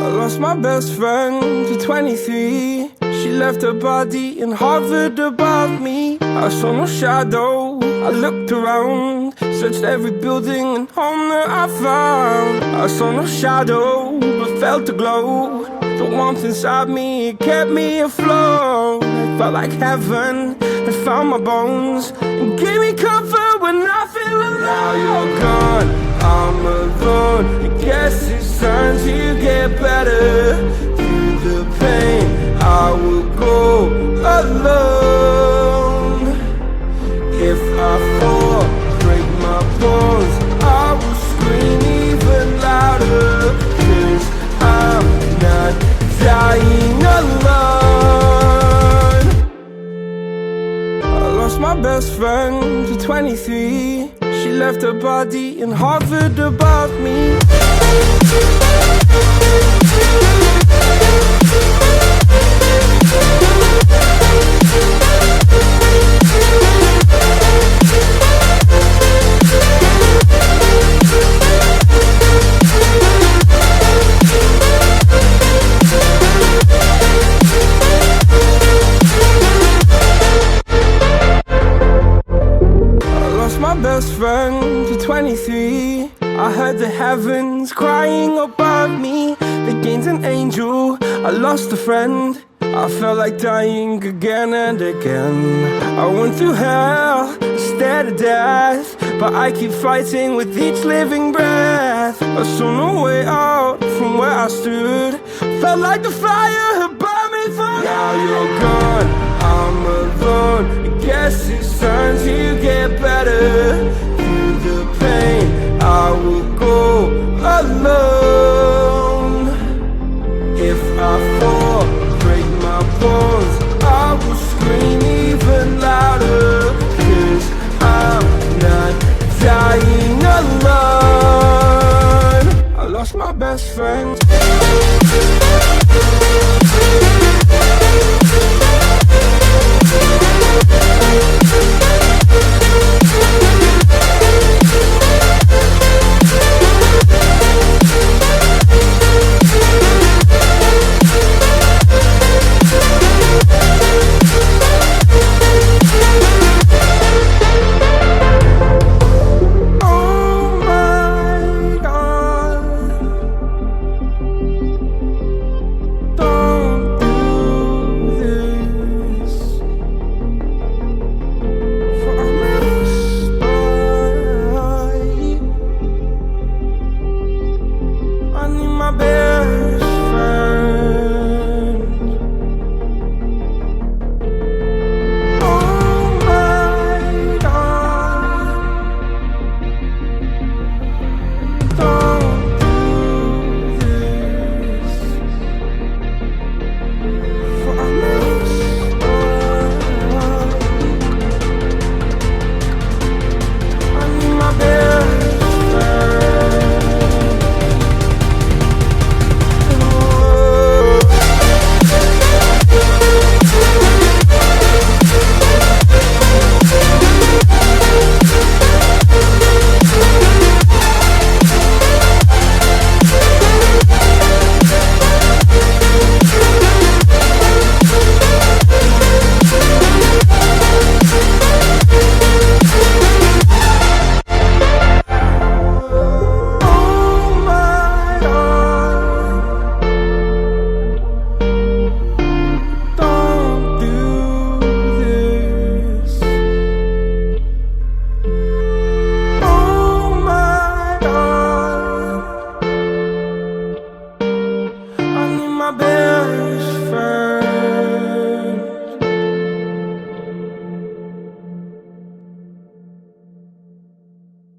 lost my best friend to 23. She left her body and hovered above me. I saw no shadow, I looked around, searched every building and home that I found. I saw no shadow, but felt a glow. The warmth inside me, it kept me afloat. It felt like heaven had found my bones and gave me comfort when I feel alone. Now you're gone, I'm alone. I guess it's time to get better. Through the pain, I will go alone. If I fall, break my bones, I will scream even louder. 'Cause I'm not dying alone. I lost my best friend to 23. She left her body and hovered above me. My best friend to 23. I heard the heavens crying above me. They gained an angel, I lost a friend. I felt like dying again and again. I went through hell, stared at death, but I keep fighting with each living breath. I saw no way out from where I stood. Felt like the fire had burned me through. Now you're gone, I'm alone. I guess it's time to get better. Through the pain, I will go alone. If I fall, break my bones, I will scream even louder. 'Cause I'm not dying alone. I lost my best friend.